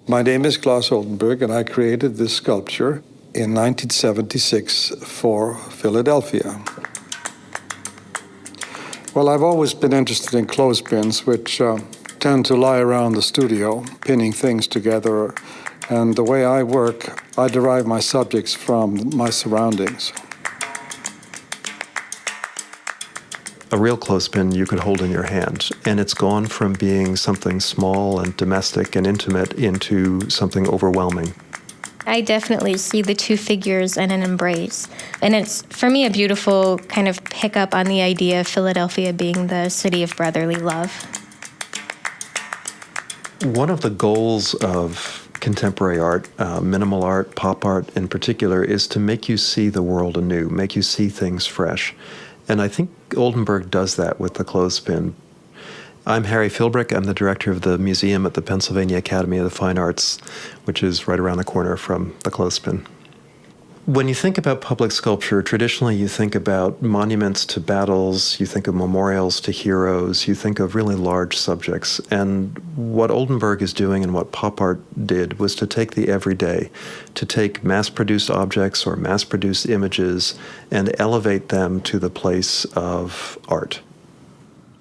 My name is Claes Oldenburg, and I created this sculpture in 1976 for Philadelphia. Well, I've always been interested in clothespins, which tend to lie around the studio, pinning things together. And the way I work, I derive my subjects from my surroundings. A real clothespin you could hold in your hand, and it's gone from being something small and domestic and intimate into something overwhelming. I definitely see the two figures in an embrace. And it's, for me, a beautiful kind of pickup on the idea of Philadelphia being the city of brotherly love. One of the goals of contemporary art, minimal art, pop art in particular, is to make you see the world anew, make you see things fresh. And I think Oldenburg does that with the clothespin. I'm Harry Philbrick. I'm the director of the museum at the Pennsylvania Academy of the Fine Arts, which is right around the corner from the clothespin. When you think about public sculpture, traditionally you think about monuments to battles, you think of memorials to heroes, you think of really large subjects. And what Oldenburg is doing and what pop art did was to take the everyday, to take mass-produced objects or mass-produced images and elevate them to the place of art.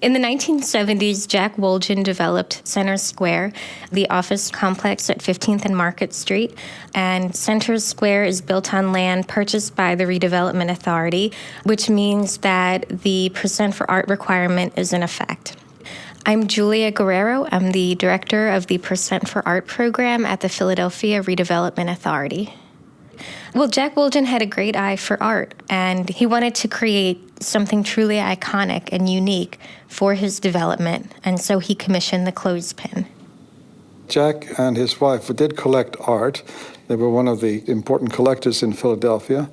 In the 1970s, Jack Wolgen developed Center Square, the office complex at 15th and Market Street. And Center Square is built on land purchased by the Redevelopment Authority, which means that the percent for art requirement is in effect. I'm Julia Guerrero. I'm the director of the Percent for Art program at the Philadelphia Redevelopment Authority. Well, Jack Wolgen had a great eye for art, and he wanted to create something truly iconic and unique for his development, and so he commissioned the clothespin. Jack and his wife did collect art. They were one of the important collectors in Philadelphia.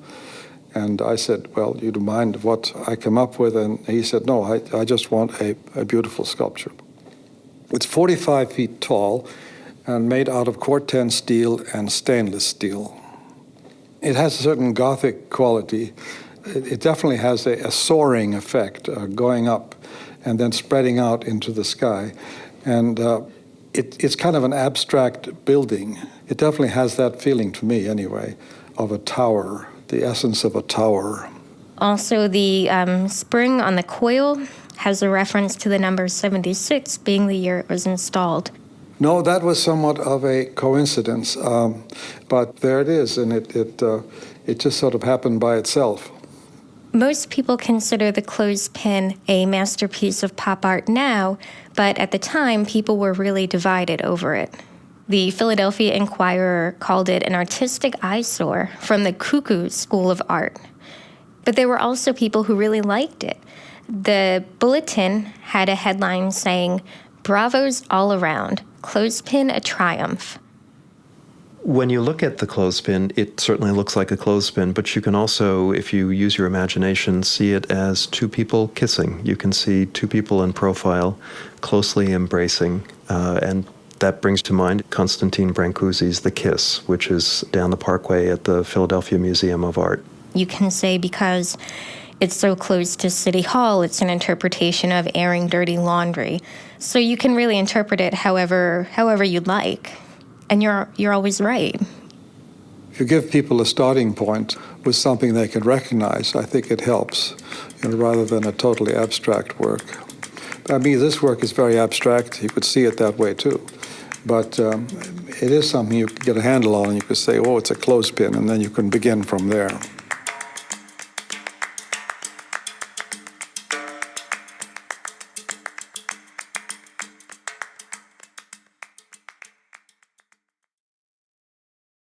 And I said, well, do you mind what I come up with? And he said, no, I just want a beautiful sculpture. It's 45 feet tall and made out of corten steel and stainless steel. It has a certain Gothic quality. It definitely has a soaring effect, going up and then spreading out into the sky. And it's kind of an abstract building. It definitely has that feeling to me, anyway, of a tower, the essence of a tower. Also, the spring on the coil has a reference to the number 76 being the year it was installed. No, that was somewhat of a coincidence, but there it is, and it just sort of happened by itself. Most people consider the clothespin a masterpiece of pop art now, but at the time, people were really divided over it. The Philadelphia Inquirer called it an artistic eyesore from the cuckoo school of art. But there were also people who really liked it. The Bulletin had a headline saying, "Bravos all around, clothespin a triumph." When you look at the clothespin, it certainly looks like a clothespin, but you can also, if you use your imagination, see it as two people kissing. You can see two people in profile closely embracing, and that brings to mind Constantine Brancusi's The Kiss, which is down the Parkway at the Philadelphia Museum of Art. You can say because it's so close to City Hall, it's an interpretation of airing dirty laundry. So you can really interpret it however you'd like. And you're always right. If you give people a starting point with something they can recognize, I think it helps, rather than a totally abstract work. I mean, this work is very abstract. You could see it that way, too. But it is something you can get a handle on, and you could say, oh, it's a clothespin, and then you can begin from there.